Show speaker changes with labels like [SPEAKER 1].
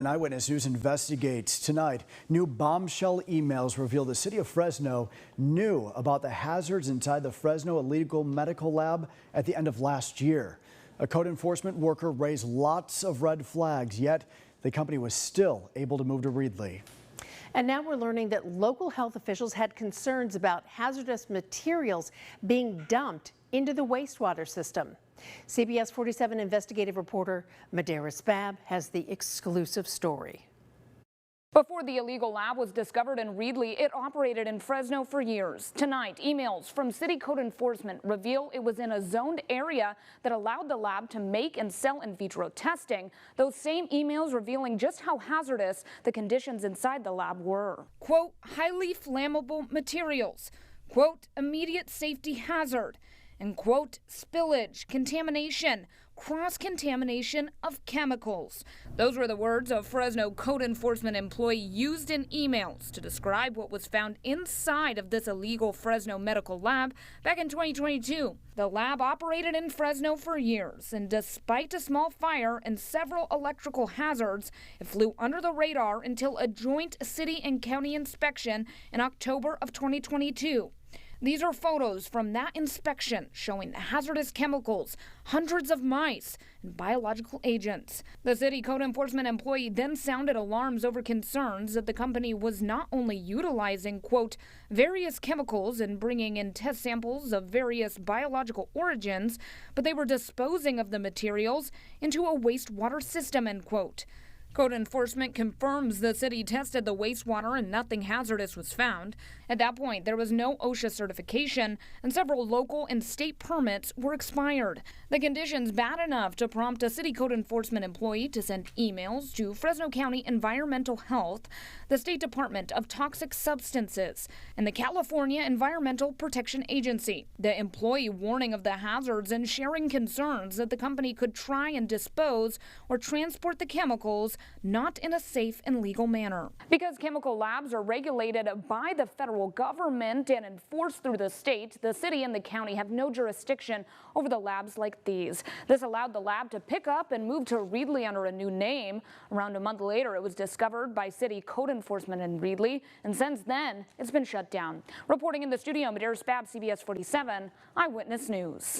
[SPEAKER 1] An Eyewitness News investigates tonight. New bombshell emails reveal the city of Fresno knew about the hazards inside the Fresno illegal medical lab at the end of last year. A code enforcement worker raised lots of red flags, yet the company was still able to move to Reedley.
[SPEAKER 2] And now we're learning that local health officials had concerns about hazardous materials being dumped into the wastewater system. CBS 47 investigative reporter Madera Spab has the exclusive story.
[SPEAKER 3] Before the illegal lab was discovered in Reedley, it operated in Fresno for years. Tonight, emails from city code enforcement reveal it was in a zoned area that allowed the lab to make and sell in vitro testing. Those same emails revealing just how hazardous the conditions inside the lab were. Quote, highly flammable materials, quote, immediate safety hazard, and quote, spillage, contamination, cross-contamination of chemicals. Those were the words a Fresno code enforcement employee used in emails to describe what was found inside of this illegal Fresno medical lab back in 2022. The lab operated in Fresno for years, and despite a small fire and several electrical hazards, it flew under the radar until a joint city and county inspection in October of 2022. These are photos from that inspection showing the hazardous chemicals, hundreds of mice, and biological agents. The city code enforcement employee then sounded alarms over concerns that the company was not only utilizing, quote, various chemicals and bringing in test samples of various biological origins, but they were disposing of the materials into a wastewater system, end quote. Code enforcement confirms the city tested the wastewater and nothing hazardous was found. At that point, there was no OSHA certification and several local and state permits were expired. The conditions bad enough to prompt a city code enforcement employee to send emails to Fresno County Environmental Health, the State Department of Toxic Substances, and the California Environmental Protection Agency. The employee warning of the hazards and sharing concerns that the company could try and dispose or transport the chemicals not in a safe and legal manner. Because chemical labs are regulated by the federal government and enforced through the state, the city and the county have no jurisdiction over the labs like these. This allowed the lab to pick up and move to Reedley under a new name. Around a month later, it was discovered by city code enforcement in Reedley, and since then, it's been shut down. Reporting in the studio, Madera Spab, CBS 47 Eyewitness News.